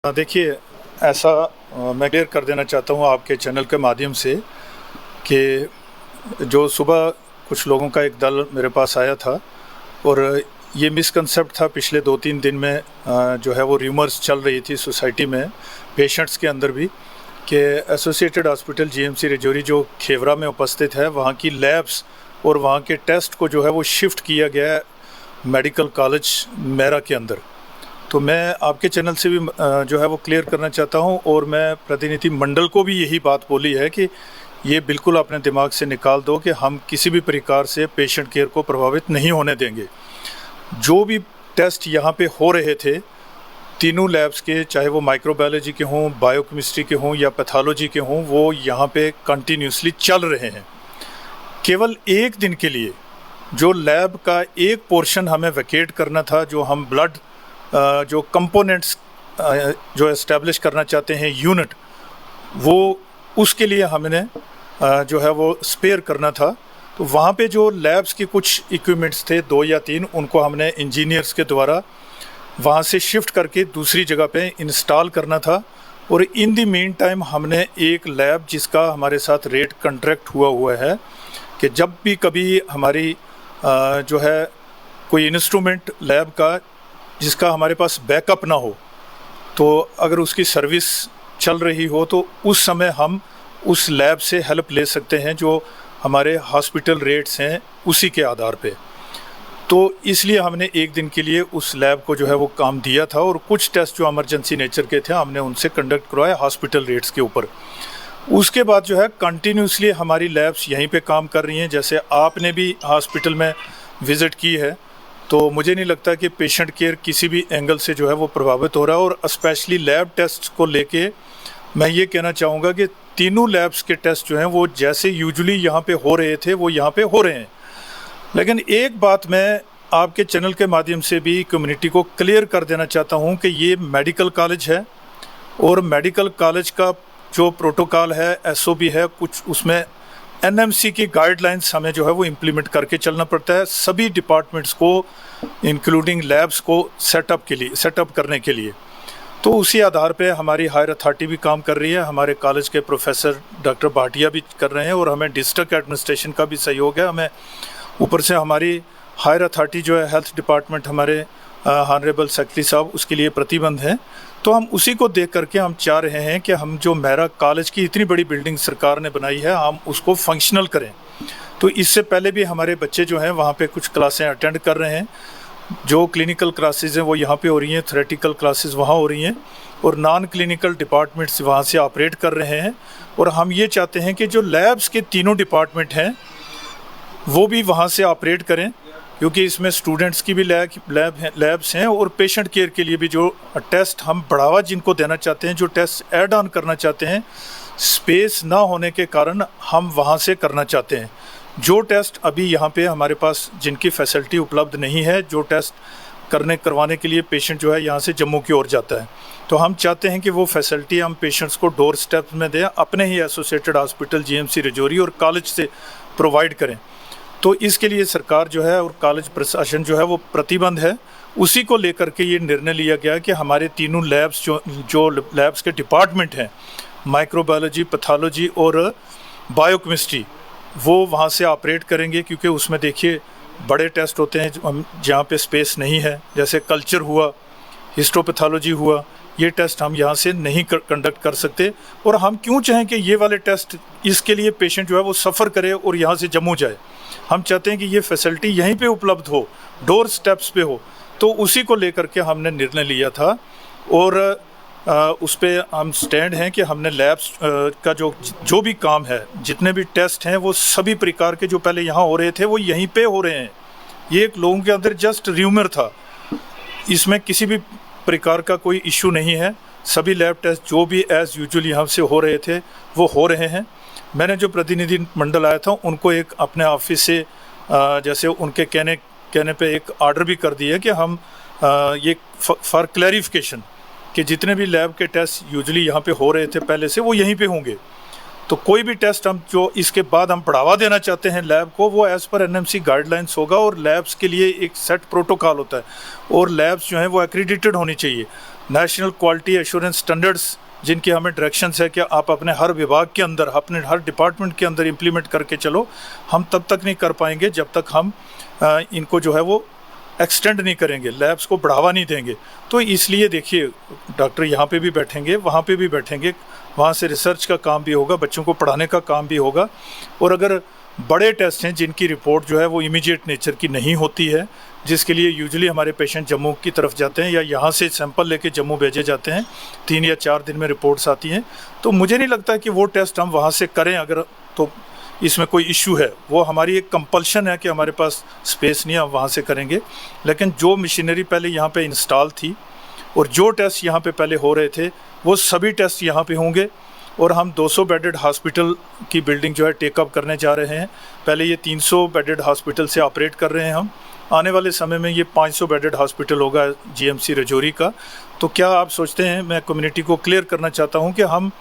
देखिए, ऐसा मैं क्लियर कर देना चाहता हूँ आपके चैनल के माध्यम से कि जो सुबह कुछ लोगों का एक दल मेरे पास आया था और ये मिसकंसेप्ट था पिछले 2-3 दिन में जो है वो र्यूमर्स चल रही थी सोसाइटी में, पेशेंट्स के अंदर भी, कि एसोसिएटेड हॉस्पिटल जीएमसी रजौरी जो खेवरा में उपस्थित है, वहाँ की लैब्स और वहाँ के टेस्ट को जो है वो शिफ्ट किया गया है मेडिकल कॉलेज मेरा के अंदर। तो मैं आपके चैनल से भी जो है वो क्लियर करना चाहता हूं और मैं प्रतिनिधि मंडल को भी यही बात बोली है कि ये बिल्कुल अपने दिमाग से निकाल दो कि हम किसी भी प्रकार से पेशेंट केयर को प्रभावित नहीं होने देंगे। जो भी टेस्ट यहाँ पे हो रहे थे तीनों लैब्स के, चाहे वो माइक्रोबायोलॉजी के हों, बायोकेमिस्ट्री के हों या पैथोलॉजी के हों, वो यहाँ पे कंटिन्यूसली चल रहे हैं। केवल एक दिन के लिए जो लैब का एक पोर्शन हमें वैकेट करना था, जो हम ब्लड जो कंपोनेंट्स जो एस्टेब्लिश करना चाहते हैं यूनिट, वो उसके लिए हमने जो है वो स्पेयर करना था। तो वहाँ पे जो लैब्स की कुछ इक्विपमेंट्स थे 2 या 3, उनको हमने इंजीनियर्स के द्वारा वहाँ से शिफ्ट करके दूसरी जगह पे इंस्टॉल करना था। और इन द मीन टाइम हमने एक लैब जिसका हमारे साथ रेट कॉन्ट्रैक्ट हुआ है कि जब भी कभी हमारी जो है कोई इंस्ट्रूमेंट लैब का जिसका हमारे पास बैकअप ना हो, तो अगर उसकी सर्विस चल रही हो तो उस समय हम उस लैब से हेल्प ले सकते हैं, जो हमारे हॉस्पिटल रेट्स हैं उसी के आधार पे। तो इसलिए हमने एक दिन के लिए उस लैब को जो है वो काम दिया था और कुछ टेस्ट जो इमरजेंसी नेचर के थे हमने उनसे कंडक्ट करवाए हॉस्पिटल रेट्स के ऊपर। उसके बाद जो है कंटिन्यूसली हमारी लैब्स यहीं पे काम कर रही हैं। जैसे आपने भी हॉस्पिटल में विज़िट की है, तो मुझे नहीं लगता कि पेशेंट केयर किसी भी एंगल से जो है वो प्रभावित हो रहा है। और स्पेशली लैब टेस्ट को लेके मैं ये कहना चाहूँगा कि तीनों लैब्स के टेस्ट जो हैं वो जैसे यूजुअली यहाँ पे हो रहे थे वो यहाँ पे हो रहे हैं। लेकिन एक बात मैं आपके चैनल के माध्यम से भी कम्युनिटी को क्लियर कर देना चाहता हूँ कि ये मेडिकल कॉलेज है और मेडिकल कॉलेज का जो प्रोटोकॉल है, एसओपी है, कुछ उसमें एनएमसी की गाइडलाइंस हमें जो है वो इम्प्लीमेंट करके चलना पड़ता है सभी डिपार्टमेंट्स को, इंक्लूडिंग लैब्स को सेटअप करने के लिए। तो उसी आधार पे हमारी हायर अथॉरिटी भी काम कर रही है, हमारे कॉलेज के प्रोफेसर डॉक्टर भाटिया भी कर रहे हैं और हमें डिस्ट्रिक्ट एडमिनिस्ट्रेशन का भी सहयोग है। हमें ऊपर से हमारी हायर अथॉरिटी जो है हेल्थ डिपार्टमेंट, हमारे ऑनरेबल सेक्रेटरी साहब उसके लिए प्रतिबंध हैं। तो हम उसी को देख करके हम चाह रहे हैं कि हम जो मेरा कॉलेज की इतनी बड़ी बिल्डिंग सरकार ने बनाई है, हम उसको फंक्शनल करें। तो इससे पहले भी हमारे बच्चे जो हैं वहाँ पे कुछ क्लासें अटेंड कर रहे हैं। जो क्लिनिकल क्लासेस हैं वो यहाँ पे हो रही हैं, थ्योरेटिकल क्लासेस वहाँ हो रही हैं और नॉन क्लिनिकल डिपार्टमेंट्स वहाँ से ऑपरेट कर रहे हैं। और हम ये चाहते हैं कि जो लैब्स के तीनों डिपार्टमेंट हैं वो भी वहाँ से ऑपरेट करें, क्योंकि इसमें स्टूडेंट्स की भी लैब्स हैं और पेशेंट केयर के लिए भी जो टेस्ट हम बढ़ावा जिनको देना चाहते हैं, जो टेस्ट ऐड ऑन करना चाहते हैं, स्पेस ना होने के कारण हम वहाँ से करना चाहते हैं। जो टेस्ट अभी यहाँ पे हमारे पास जिनकी फैसिलिटी उपलब्ध नहीं है, जो टेस्ट करवाने के लिए पेशेंट जो है यहाँ से जम्मू की ओर जाता है, तो हम चाहते हैं कि वो फैसिलिटी हम पेशेंट्स को डोर स्टेप में दें, अपने ही एसोसिएटेड हॉस्पिटल जीएमसी रजौरी और कॉलेज से प्रोवाइड करें। तो इसके लिए सरकार जो है और कॉलेज प्रशासन जो है वो प्रतिबंध है। उसी को लेकर के ये निर्णय लिया गया कि हमारे तीनों लैब्स जो लैब्स के डिपार्टमेंट हैं, माइक्रोबायोलॉजी, पैथोलॉजी और बायोकेमिस्ट्री, वो वहाँ से ऑपरेट करेंगे। क्योंकि उसमें देखिए बड़े टेस्ट होते हैं जहाँ पे स्पेस नहीं है, जैसे कल्चर हुआ, हिस्टोपैथोलॉजी हुआ, ये टेस्ट हम यहाँ से नहीं कंडक्ट कर सकते। और हम क्यों चाहें कि ये वाले टेस्ट, इसके लिए पेशेंट जो है वो सफ़र करे और यहाँ से जम्मू जाए। हम चाहते हैं कि ये फैसिलिटी यहीं पे उपलब्ध हो, डोर स्टेप्स पे हो। तो उसी को लेकर के हमने निर्णय लिया था और उस पर हम स्टैंड हैं कि हमने लैब्स का जो भी काम है, जितने भी टेस्ट हैं, वो सभी प्रकार के जो पहले यहाँ हो रहे थे वो यहीं पे हो रहे हैं। ये एक लोगों के अंदर जस्ट र्यूमर था, इसमें किसी भी प्रकार का कोई इशू नहीं है। सभी लैब टेस्ट जो भी एज़ यूजुअल यहाँ से हो रहे थे वो हो रहे हैं। मैंने जो प्रतिनिधि मंडल आया था उनको एक अपने ऑफिस से जैसे उनके कहने पे एक ऑर्डर भी कर दिया कि हम ये फॉर क्लैरिफिकेशन कि जितने भी लैब के टेस्ट यूजुअली यहाँ पे हो रहे थे पहले से, वो यहीं पे होंगे। तो कोई भी टेस्ट हम जो इसके बाद हम बढ़ावा देना चाहते हैं लैब को, वो एज़ पर एनएमसी गाइडलाइंस होगा और लैब्स के लिए एक सेट प्रोटोकॉल होता है और लैब्स जो हैं वो एक्रीडिटेड होनी चाहिए। नेशनल क्वालिटी एश्योरेंस स्टैंडर्ड्स जिनकी हमें डायरेक्शंस है कि आप अपने हर विभाग के अंदर, अपने हर डिपार्टमेंट के अंदर इम्प्लीमेंट करके चलो, हम तब तक नहीं कर पाएंगे जब तक हम इनको जो है वो एक्सटेंड नहीं करेंगे, लैब्स को बढ़ावा नहीं देंगे। तो इसलिए देखिए, डॉक्टर यहाँ पे भी बैठेंगे, वहाँ पे भी बैठेंगे, वहाँ से रिसर्च का काम भी होगा, बच्चों को पढ़ाने का काम भी होगा। और अगर बड़े टेस्ट हैं जिनकी रिपोर्ट जो है वो इमीडिएट नेचर की नहीं होती है, जिसके लिए यूजुअली हमारे पेशेंट जम्मू की तरफ जाते हैं या यहाँ से सैंपल लेके जम्मू भेजे जाते हैं, 3 या 4 दिन में रिपोर्ट्स आती हैं, तो मुझे नहीं लगता कि वो टेस्ट हम वहाँ से करें अगर तो इसमें कोई इशू है। वो हमारी एक कंपल्शन है कि हमारे पास स्पेस नहीं है, हम वहाँ से करेंगे। लेकिन जो मशीनरी पहले यहाँ पे इंस्टॉल थी और जो टेस्ट यहाँ पे पहले हो रहे थे, वो सभी टेस्ट यहाँ पे होंगे। और हम 200 बेडेड हॉस्पिटल की बिल्डिंग जो है टेकअप करने जा रहे हैं। पहले ये 300 बेडेड हॉस्पिटल से ऑपरेट कर रहे हैं हम, आने वाले समय में ये 500 बेडेड हॉस्पिटल होगा जीएमसी रजौरी का। तो क्या आप सोचते हैं, मैं कम्युनिटी को क्लियर करना चाहता हूँ कि हम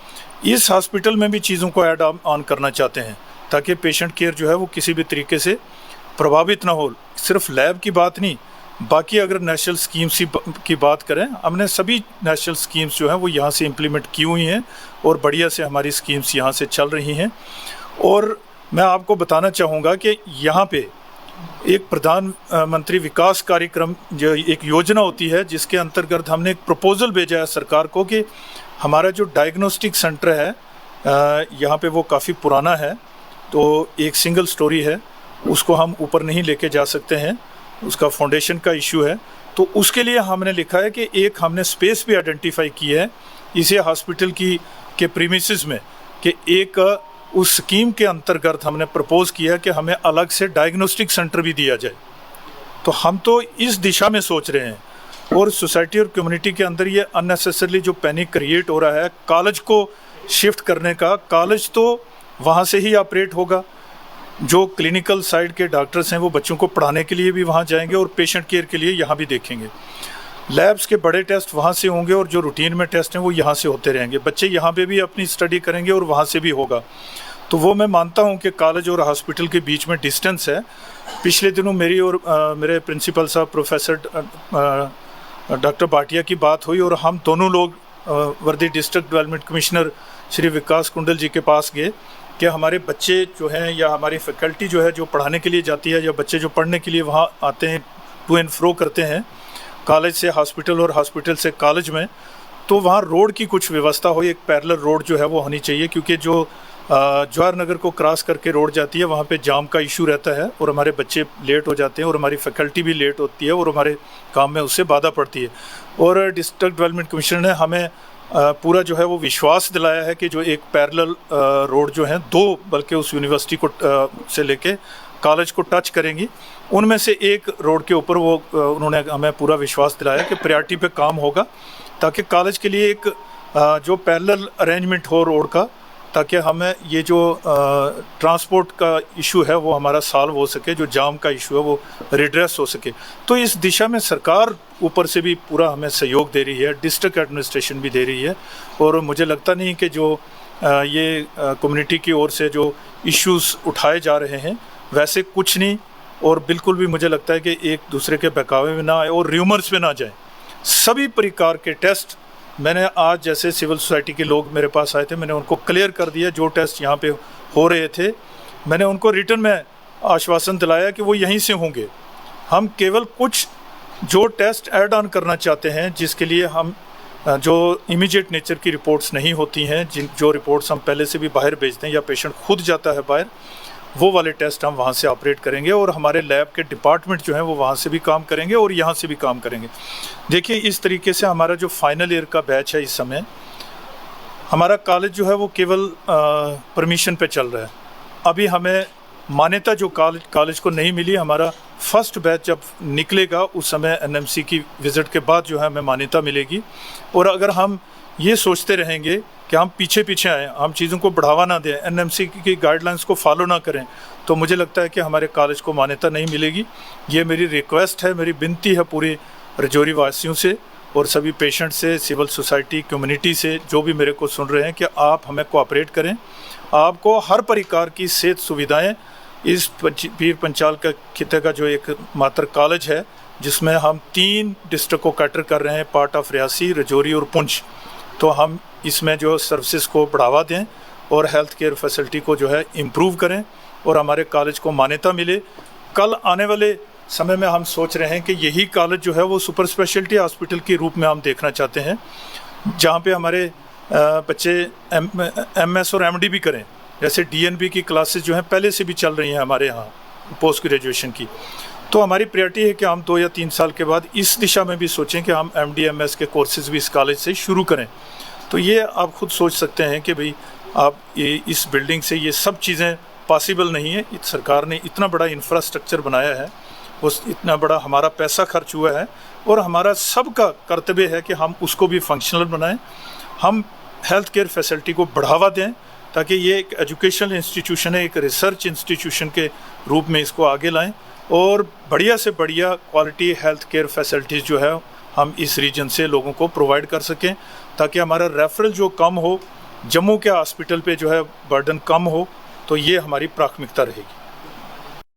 इस हॉस्पिटल में भी चीज़ों को ऐड ऑन करना चाहते हैं ताकि पेशेंट केयर जो है वो किसी भी तरीके से प्रभावित ना हो। सिर्फ लैब की बात नहीं, बाकी अगर नेशनल स्कीम्स की बात करें, हमने सभी नेशनल स्कीम्स जो हैं वो यहाँ से इम्प्लीमेंट की हुई हैं और बढ़िया से हमारी स्कीम्स यहाँ से चल रही हैं। और मैं आपको बताना चाहूँगा कि यहाँ पे एक प्रधानमंत्री विकास कार्यक्रम जो एक योजना होती है, जिसके अंतर्गत हमने एक प्रपोज़ल भेजा है सरकार को कि हमारा जो डायग्नोस्टिक सेंटर है यहाँ पे वो काफ़ी पुराना है, तो एक सिंगल स्टोरी है, उसको हम ऊपर नहीं लेके जा सकते हैं, उसका फाउंडेशन का इशू है। तो उसके लिए हमने लिखा है कि एक हमने स्पेस भी आइडेंटिफाई की है इसे हॉस्पिटल के प्रीमिसेस में, कि एक उस स्कीम के अंतर्गत हमने प्रपोज़ किया कि हमें अलग से डायग्नोस्टिक सेंटर भी दिया जाए। तो हम तो इस दिशा में सोच रहे हैं। और सोसाइटी और कम्युनिटी के अंदर ये अननेसेसरली जो पैनिक क्रिएट हो रहा है कॉलेज को शिफ्ट करने का, कॉलेज तो वहाँ से ही ऑपरेट होगा, जो क्लिनिकल साइड के डॉक्टर्स हैं वो बच्चों को पढ़ाने के लिए भी वहाँ जाएंगे और पेशेंट केयर के लिए यहाँ भी देखेंगे। लैब्स के बड़े टेस्ट वहाँ से होंगे और जो रूटीन में टेस्ट हैं वो यहाँ से होते रहेंगे। बच्चे यहाँ पे भी अपनी स्टडी करेंगे और वहाँ से भी होगा। तो वो मैं मानता हूँ कि कॉलेज और हॉस्पिटल के बीच में डिस्टेंस है। पिछले दिनों मेरी और मेरे प्रिंसिपल साहब प्रोफेसर डॉक्टर भाटिया की बात हुई और हम दोनों लोग वर्दी डिस्ट्रिक्ट डेवलपमेंट कमिश्नर श्री विकास कुंडल जी के पास गए कि हमारे बच्चे जो हैं या हमारी फैकल्टी जो है जो पढ़ाने के लिए जाती है या बच्चे जो पढ़ने के लिए वहाँ आते हैं, टू एंड फ्रो करते हैं कॉलेज से हॉस्पिटल और हॉस्पिटल से कॉलेज में, तो वहाँ रोड की कुछ व्यवस्था हो, एक पैरेलल रोड जो है वो होनी चाहिए, क्योंकि जो जवाहर नगर को क्रॉस करके रोड जाती है वहाँ पे जाम का इशू रहता है और हमारे बच्चे लेट हो जाते हैं और हमारी फैकल्टी भी लेट होती है और हमारे काम में उससे बाधा पड़ती है। और डिस्ट्रिक्ट डेवलपमेंट कमिश्नर ने हमें पूरा जो है वो विश्वास दिलाया है कि जो एक पैरेलल रोड जो है 2 बल्कि उस यूनिवर्सिटी को से लेके कॉलेज को टच करेंगी, उनमें से एक रोड के ऊपर वो उन्होंने हमें पूरा विश्वास दिलाया कि प्रायोरिटी पे काम होगा ताकि कॉलेज के लिए एक जो पैरेलल अरेंजमेंट हो रोड का, ताकि हमें ये जो ट्रांसपोर्ट का इशू है वो हमारा सॉल्व हो सके, जो जाम का इशू है वो रिड्रेस हो सके। तो इस दिशा में सरकार ऊपर से भी पूरा हमें सहयोग दे रही है, डिस्ट्रिक्ट एडमिनिस्ट्रेशन भी दे रही है। और मुझे लगता नहीं कि जो ये कम्युनिटी की ओर से जो इश्यूज़ उठाए जा रहे हैं वैसे कुछ नहीं, और बिल्कुल भी मुझे लगता है कि एक दूसरे के बहकावे में ना आए और र्यूमर्स में ना जाए। सभी प्रकार के टेस्ट मैंने आज, जैसे सिविल सोसाइटी के लोग मेरे पास आए थे, मैंने उनको क्लियर कर दिया, जो टेस्ट यहाँ पे हो रहे थे मैंने उनको रिटर्न में आश्वासन दिलाया कि वो यहीं से होंगे। हम केवल कुछ जो टेस्ट ऐड ऑन करना चाहते हैं, जिसके लिए हम जो इमीडिएट नेचर की रिपोर्ट्स नहीं होती हैं, जो रिपोर्ट्स हम पहले से भी बाहर भेजते हैं या पेशेंट खुद जाता है बाहर, वो वाले टेस्ट हम वहाँ से ऑपरेट करेंगे और हमारे लैब के डिपार्टमेंट जो हैं वो वहाँ से भी काम करेंगे और यहाँ से भी काम करेंगे। देखिए, इस तरीके से हमारा जो फाइनल ईयर का बैच है, इस समय हमारा कॉलेज जो है वो केवल परमिशन पे चल रहा है। अभी हमें मान्यता जो कॉलेज को नहीं मिली, हमारा फर्स्ट बैच जब निकलेगा उस समय एनएमसी की विज़िट के बाद जो है हमें मान्यता मिलेगी। और अगर हम ये सोचते रहेंगे कि हम पीछे पीछे आएँ, हम चीज़ों को बढ़ावा ना दें, एनएमसी की गाइडलाइंस को फॉलो ना करें, तो मुझे लगता है कि हमारे कॉलेज को मान्यता नहीं मिलेगी। ये मेरी रिक्वेस्ट है, मेरी विनती है पूरे रजौरी वासियों से और सभी पेशेंट से, सिविल सोसाइटी कम्युनिटी से, जो भी मेरे को सुन रहे हैं, कि आप हमें कोऑपरेट करें। आपको हर प्रकार की सेहत सुविधाएँ इस पीर पंचाल का खिते का जो एक मात्र कॉलेज है जिसमें हम 3 डिस्ट्रिक्ट को कैटर कर रहे हैं, पार्ट ऑफ रियासी, रजौरी और पुंछ। तो हम इसमें जो सर्विसेज को बढ़ावा दें और हेल्थ केयर फैसिलिटी को जो है इम्प्रूव करें और हमारे कॉलेज को मान्यता मिले। कल आने वाले समय में हम सोच रहे हैं कि यही कॉलेज जो है वो सुपर स्पेशलिटी हॉस्पिटल के रूप में हम देखना चाहते हैं, जहाँ पे हमारे बच्चे MS और MD भी करें। जैसे DNB की क्लासेस जो हैं पहले से भी चल रही हैं हमारे यहाँ पोस्ट ग्रेजुएशन की। तो हमारी प्रायोरिटी है कि हम 2 या 3 साल के बाद इस दिशा में भी सोचें कि हम MD MS के कोर्सेज भी इस कॉलेज से शुरू करें। तो ये आप खुद सोच सकते हैं कि भाई आप ये इस बिल्डिंग से ये सब चीज़ें पॉसिबल नहीं है। सरकार ने इतना बड़ा इंफ्रास्ट्रक्चर बनाया है, उस इतना बड़ा हमारा पैसा खर्च हुआ है और हमारा सबका कर्तव्य है कि हम उसको भी फंक्शनल बनाएं, हम हेल्थ केयर फैसिलिटी को बढ़ावा दें ताकि ये एक एजुकेशनल इंस्टीट्यूशन है, एक रिसर्च इंस्टीट्यूशन के रूप में इसको आगे लाएं और बढ़िया से बढ़िया क्वालिटी हेल्थ केयर फैसिलिटीज़ जो है हम इस रीजन से लोगों को प्रोवाइड कर सकें, ताकि हमारा रेफरल जो कम हो, जम्मू के हॉस्पिटल पे जो है बर्डन कम हो। तो ये हमारी प्राथमिकता रहेगी।